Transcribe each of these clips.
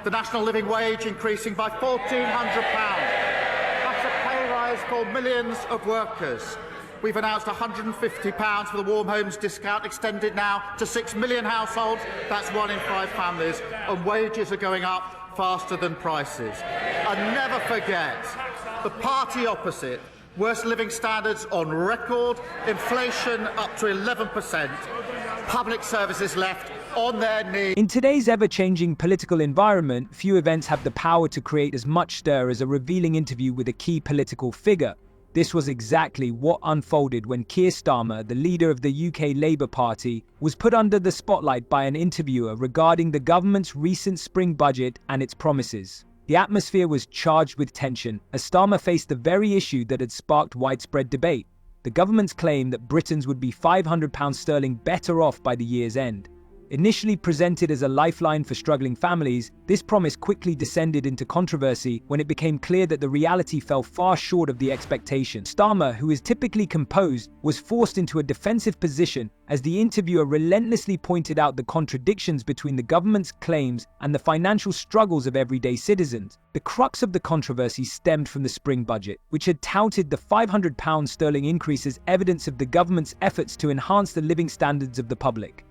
the national living wage increasing by £1,400. That's a pay rise for millions of workers. We've announced £150 for the Warm Homes discount, extended now to 6 million households. That's 1 in 5 families. And wages are going up faster than prices. And never forget, the party opposite, worst living standards on record, inflation up to 11%, public services left on their knees. In today's ever-changing political environment, few events have the power to create as much stir as a revealing interview with a key political figure. This was exactly what unfolded when Keir Starmer, the leader of the UK Labour Party, was put under the spotlight by an interviewer regarding the government's recent spring budget and its promises. The atmosphere was charged with tension as Starmer faced the very issue that had sparked widespread debate: the government's claim that Britons would be £500 sterling better off by the year's end. Initially presented as a lifeline for struggling families, this promise quickly descended into controversy when it became clear that the reality fell far short of the expectation. Starmer, who is typically composed, was forced into a defensive position as the interviewer relentlessly pointed out the contradictions between the government's claims and the financial struggles of everyday citizens. The crux of the controversy stemmed from the spring budget, which had touted the £500 sterling increase as evidence of the government's efforts to enhance the living standards of the public.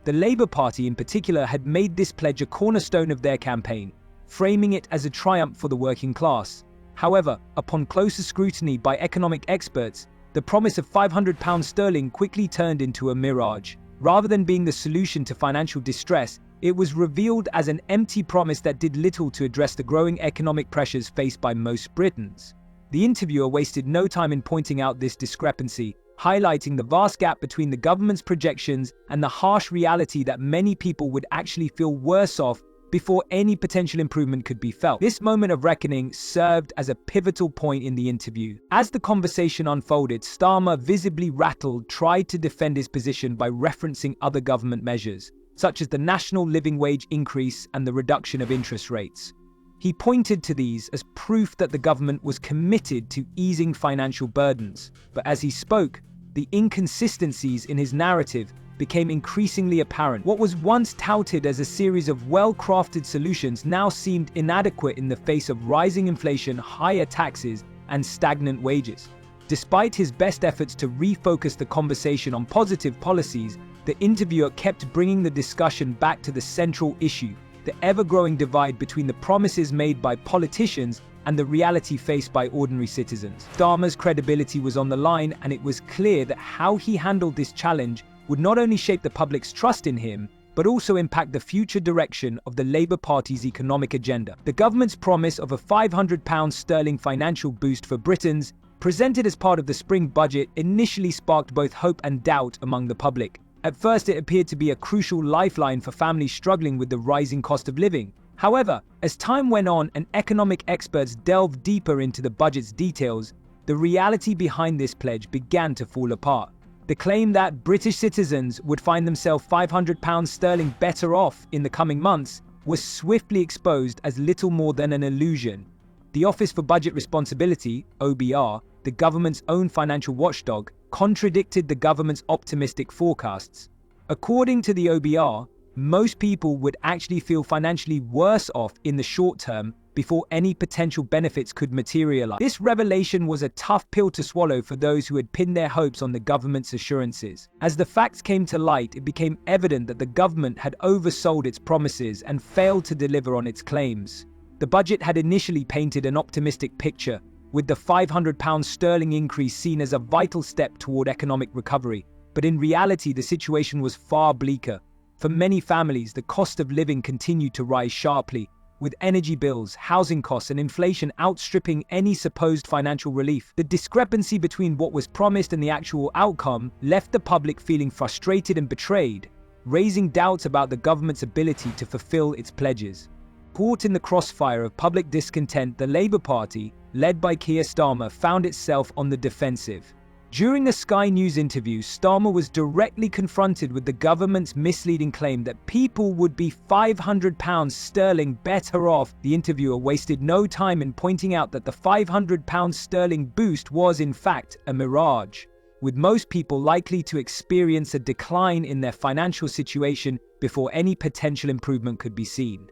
The Labour Party in particular had made this pledge a cornerstone of their campaign, framing it as a triumph for the working class. However, upon closer scrutiny by economic experts, the promise of £500 sterling quickly turned into a mirage. Rather than being the solution to financial distress, it was revealed as an empty promise that did little to address the growing economic pressures faced by most Britons. The interviewer wasted no time in pointing out this discrepancy, highlighting the vast gap between the government's projections and the harsh reality that many people would actually feel worse off before any potential improvement could be felt. This moment of reckoning served as a pivotal point in the interview. As the conversation unfolded, Starmer, visibly rattled, tried to defend his position by referencing other government measures, such as the national living wage increase and the reduction of interest rates. He pointed to these as proof that the government was committed to easing financial burdens. But as he spoke, the inconsistencies in his narrative became increasingly apparent. What was once touted as a series of well-crafted solutions now seemed inadequate in the face of rising inflation, higher taxes, and stagnant wages. Despite his best efforts to refocus the conversation on positive policies, the interviewer kept bringing the discussion back to the central issue: the ever-growing divide between the promises made by politicians and the reality faced by ordinary citizens. Starmer's credibility was on the line, and it was clear that how he handled this challenge would not only shape the public's trust in him, but also impact the future direction of the Labour Party's economic agenda. The government's promise of a £500 sterling financial boost for Britons, presented as part of the spring budget, initially sparked both hope and doubt among the public. At first, it appeared to be a crucial lifeline for families struggling with the rising cost of living. However, as time went on and economic experts delved deeper into the budget's details, the reality behind this pledge began to fall apart. The claim that British citizens would find themselves £500 sterling better off in the coming months was swiftly exposed as little more than an illusion. The Office for Budget Responsibility, OBR, the government's own financial watchdog, contradicted the government's optimistic forecasts. According to the OBR, most people would actually feel financially worse off in the short term before any potential benefits could materialize. This revelation was a tough pill to swallow for those who had pinned their hopes on the government's assurances. As the facts came to light, it became evident that the government had oversold its promises and failed to deliver on its claims. The budget had initially painted an optimistic picture, with the £500 sterling increase seen as a vital step toward economic recovery. But in reality, the situation was far bleaker. For many families, the cost of living continued to rise sharply, with energy bills, housing costs, and inflation outstripping any supposed financial relief. The discrepancy between what was promised and the actual outcome left the public feeling frustrated and betrayed, raising doubts about the government's ability to fulfill its pledges. Caught in the crossfire of public discontent, the Labour Party, led by Keir Starmer, found itself on the defensive. During the Sky News interview, Starmer was directly confronted with the government's misleading claim that people would be £500 sterling better off. The interviewer wasted no time in pointing out that the £500 sterling boost was in fact a mirage, with most people likely to experience a decline in their financial situation before any potential improvement could be seen.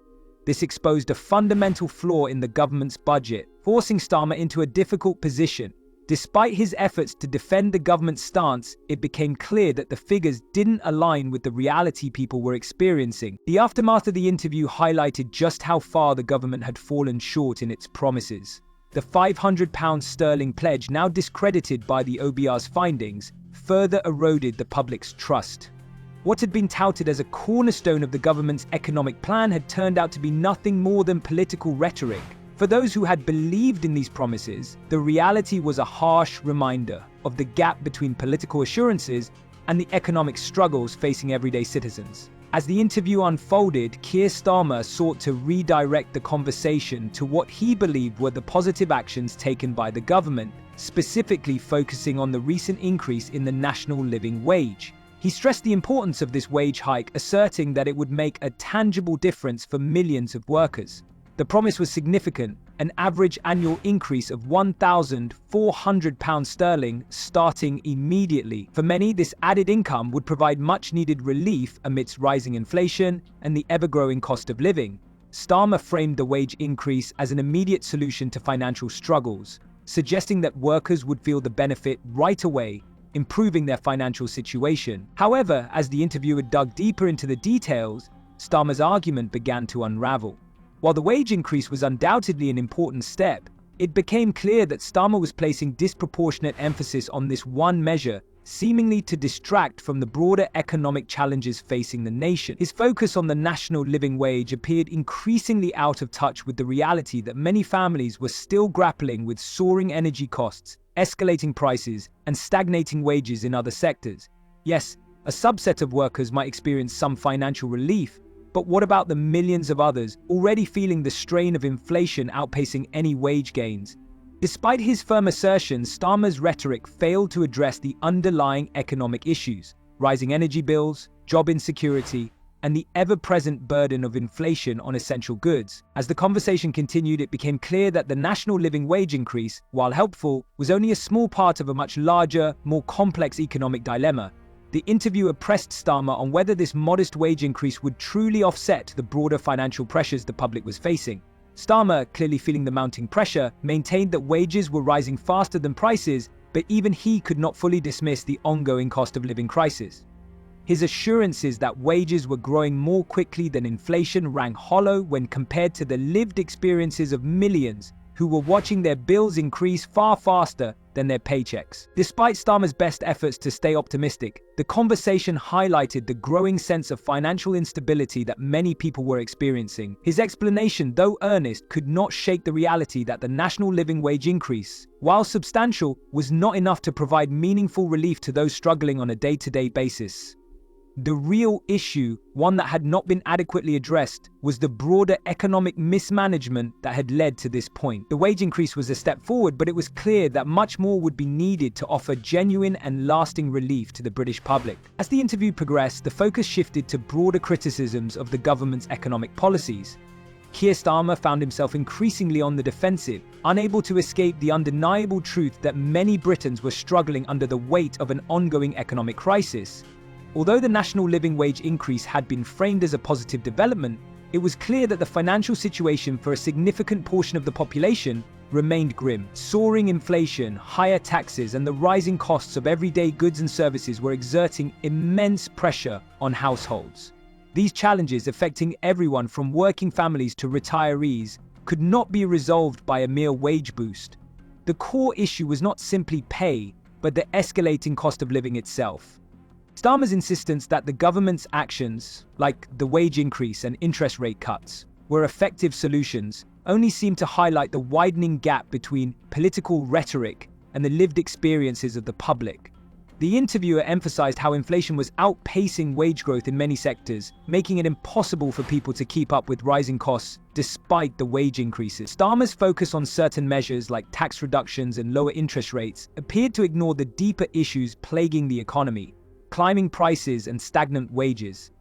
This exposed a fundamental flaw in the government's budget, forcing Starmer into a difficult position. Despite his efforts to defend the government's stance, it became clear that the figures didn't align with the reality people were experiencing. The aftermath of the interview highlighted just how far the government had fallen short in its promises. The £500 sterling pledge, now discredited by the OBR's findings, further eroded the public's trust. What had been touted as a cornerstone of the government's economic plan had turned out to be nothing more than political rhetoric. For those who had believed in these promises, the reality was a harsh reminder of the gap between political assurances and the economic struggles facing everyday citizens. As the interview unfolded, Keir Starmer sought to redirect the conversation to what he believed were the positive actions taken by the government, specifically focusing on the recent increase in the national living wage. He stressed the importance of this wage hike, asserting that it would make a tangible difference for millions of workers. The promise was significant, an average annual increase of £1,400 sterling starting immediately. For many, this added income would provide much-needed relief amidst rising inflation and the ever-growing cost of living. Starmer framed the wage increase as an immediate solution to financial struggles, suggesting that workers would feel the benefit right away, improving their financial situation. However, as the interviewer dug deeper into the details, Starmer's argument began to unravel. While the wage increase was undoubtedly an important step, it became clear that Starmer was placing disproportionate emphasis on this one measure, seemingly to distract from the broader economic challenges facing the nation. His focus on the national living wage appeared increasingly out of touch with the reality that many families were still grappling with soaring energy costs, escalating prices, and stagnating wages in other sectors. Yes, a subset of workers might experience some financial relief, but what about the millions of others already feeling the strain of inflation outpacing any wage gains? Despite his firm assertions, Starmer's rhetoric failed to address the underlying economic issues: rising energy bills, job insecurity, and the ever-present burden of inflation on essential goods. As the conversation continued, it became clear that the national living wage increase, while helpful, was only a small part of a much larger, more complex economic dilemma. The interviewer pressed Starmer on whether this modest wage increase would truly offset the broader financial pressures the public was facing. Starmer, clearly feeling the mounting pressure, maintained that wages were rising faster than prices, but even he could not fully dismiss the ongoing cost of living crisis. His assurances that wages were growing more quickly than inflation rang hollow when compared to the lived experiences of millions who were watching their bills increase far faster than their paychecks. Despite Starmer's best efforts to stay optimistic, the conversation highlighted the growing sense of financial instability that many people were experiencing. His explanation, though earnest, could not shake the reality that the national living wage increase, while substantial, was not enough to provide meaningful relief to those struggling on a day-to-day basis. The real issue, one that had not been adequately addressed, was the broader economic mismanagement that had led to this point. The wage increase was a step forward, but it was clear that much more would be needed to offer genuine and lasting relief to the British public. As the interview progressed, the focus shifted to broader criticisms of the government's economic policies. Keir Starmer found himself increasingly on the defensive, unable to escape the undeniable truth that many Britons were struggling under the weight of an ongoing economic crisis. Although the national living wage increase had been framed as a positive development, it was clear that the financial situation for a significant portion of the population remained grim. Soaring inflation, higher taxes, and the rising costs of everyday goods and services were exerting immense pressure on households. These challenges, affecting everyone from working families to retirees, could not be resolved by a mere wage boost. The core issue was not simply pay, but the escalating cost of living itself. Starmer's insistence that the government's actions, like the wage increase and interest rate cuts, were effective solutions, only seemed to highlight the widening gap between political rhetoric and the lived experiences of the public. The interviewer emphasized how inflation was outpacing wage growth in many sectors, making it impossible for people to keep up with rising costs despite the wage increases. Starmer's focus on certain measures like tax reductions and lower interest rates appeared to ignore the deeper issues plaguing the economy: climbing prices and stagnant wages.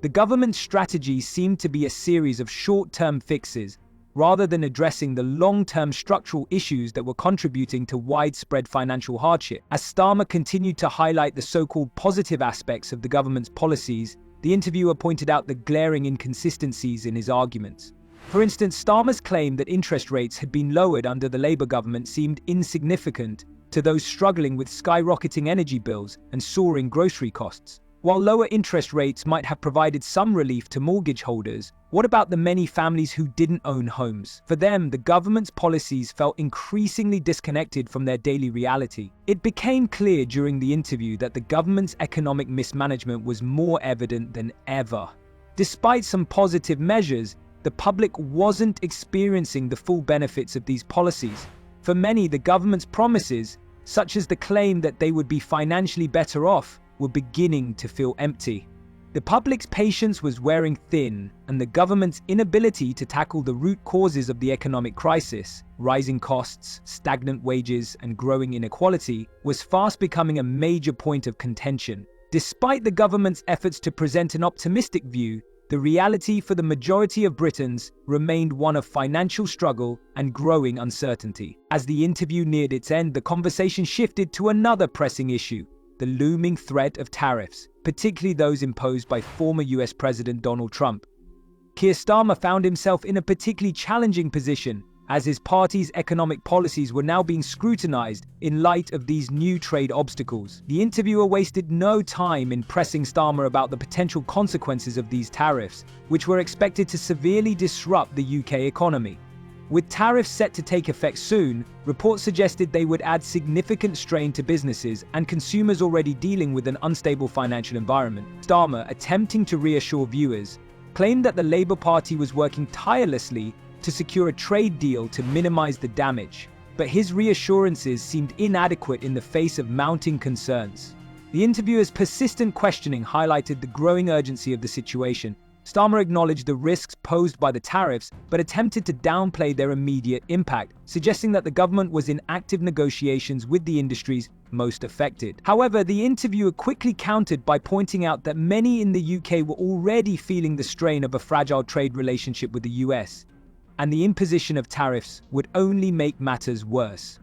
The government's strategy seemed to be a series of short-term fixes, rather than addressing the long-term structural issues that were contributing to widespread financial hardship. As Starmer continued to highlight the so-called positive aspects of the government's policies, the interviewer pointed out the glaring inconsistencies in his arguments. For instance, Starmer's claim that interest rates had been lowered under the Labour government seemed insignificant to those struggling with skyrocketing energy bills and soaring grocery costs. While lower interest rates might have provided some relief to mortgage holders, what about the many families who didn't own homes? For them, the government's policies felt increasingly disconnected from their daily reality. It became clear during the interview that the government's economic mismanagement was more evident than ever. Despite some positive measures, the public wasn't experiencing the full benefits of these policies. For many, the government's promises, such as the claim that they would be financially better off, were beginning to feel empty. The public's patience was wearing thin, and the government's inability to tackle the root causes of the economic crisis, rising costs, stagnant wages, and growing inequality, was fast becoming a major point of contention. Despite the government's efforts to present an optimistic view, the reality for the majority of Britons remained one of financial struggle and growing uncertainty. As the interview neared its end, the conversation shifted to another pressing issue: the looming threat of tariffs, particularly those imposed by former US President Donald Trump. Keir Starmer found himself in a particularly challenging position, as his party's economic policies were now being scrutinized in light of these new trade obstacles. The interviewer wasted no time in pressing Starmer about the potential consequences of these tariffs, which were expected to severely disrupt the UK economy. With tariffs set to take effect soon, reports suggested they would add significant strain to businesses and consumers already dealing with an unstable financial environment. Starmer, attempting to reassure viewers, claimed that the Labour Party was working tirelessly to secure a trade deal to minimize the damage, but his reassurances seemed inadequate in the face of mounting concerns. The interviewer's persistent questioning highlighted the growing urgency of the situation. Starmer acknowledged the risks posed by the tariffs, but attempted to downplay their immediate impact, suggesting that the government was in active negotiations with the industries most affected. However, the interviewer quickly countered by pointing out that many in the UK were already feeling the strain of a fragile trade relationship with the US, and the imposition of tariffs would only make matters worse.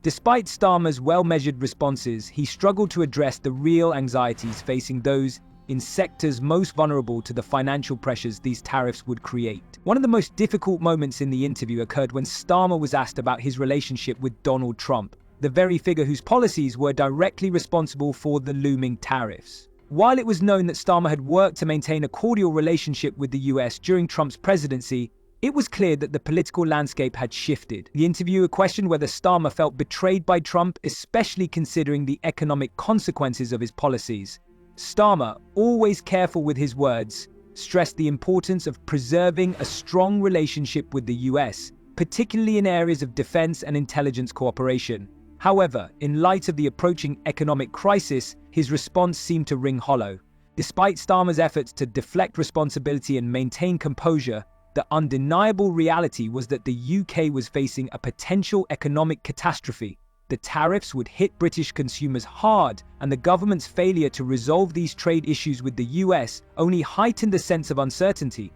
Despite Starmer's well-measured responses, he struggled to address the real anxieties facing those in sectors most vulnerable to the financial pressures these tariffs would create. One of the most difficult moments in the interview occurred when Starmer was asked about his relationship with Donald Trump, the very figure whose policies were directly responsible for the looming tariffs. While it was known that Starmer had worked to maintain a cordial relationship with the US during Trump's presidency, it was clear that the political landscape had shifted. The interviewer questioned whether Starmer felt betrayed by Trump, especially considering the economic consequences of his policies. Starmer, always careful with his words, stressed the importance of preserving a strong relationship with the US, particularly in areas of defense and intelligence cooperation. However, in light of the approaching economic crisis, his response seemed to ring hollow. Despite Starmer's efforts to deflect responsibility and maintain composure, the undeniable reality was that the UK was facing a potential economic catastrophe. The tariffs would hit British consumers hard, and the government's failure to resolve these trade issues with the US only heightened the sense of uncertainty.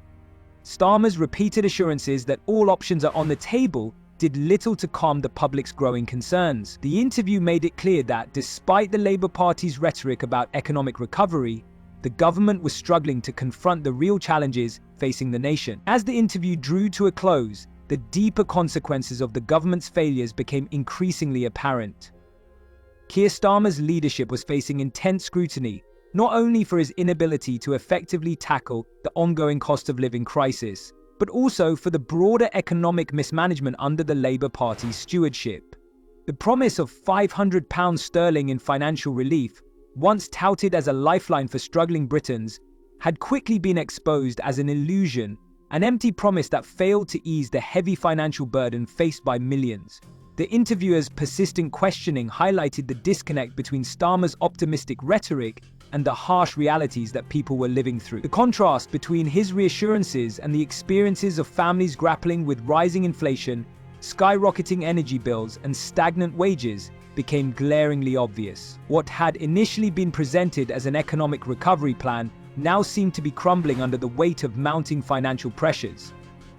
Starmer's repeated assurances that all options are on the table did little to calm the public's growing concerns. The interview made it clear that, despite the Labour Party's rhetoric about economic recovery, the government was struggling to confront the real challenges facing the nation. As the interview drew to a close, the deeper consequences of the government's failures became increasingly apparent. Keir Starmer's leadership was facing intense scrutiny, not only for his inability to effectively tackle the ongoing cost of living crisis, but also for the broader economic mismanagement under the Labour Party's stewardship. The promise of £500 sterling in financial relief, once touted as a lifeline for struggling Britons, had quickly been exposed as an illusion, an empty promise that failed to ease the heavy financial burden faced by millions. The interviewer's persistent questioning highlighted the disconnect between Starmer's optimistic rhetoric and the harsh realities that people were living through. The contrast between his reassurances and the experiences of families grappling with rising inflation, skyrocketing energy bills, and stagnant wages became glaringly obvious. What had initially been presented as an economic recovery plan now seemed to be crumbling under the weight of mounting financial pressures.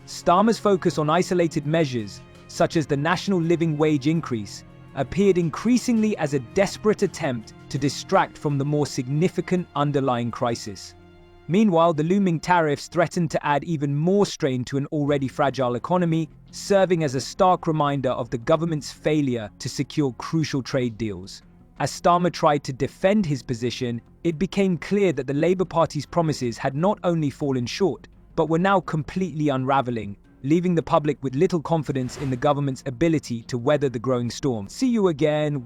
Starmer's focus on isolated measures, such as the national living wage increase, appeared increasingly as a desperate attempt to distract from the more significant underlying crisis. Meanwhile, the looming tariffs threatened to add even more strain to an already fragile economy, serving as a stark reminder of the government's failure to secure crucial trade deals. As Starmer tried to defend his position, it became clear that the Labour Party's promises had not only fallen short, but were now completely unraveling, leaving the public with little confidence in the government's ability to weather the growing storm. See you again.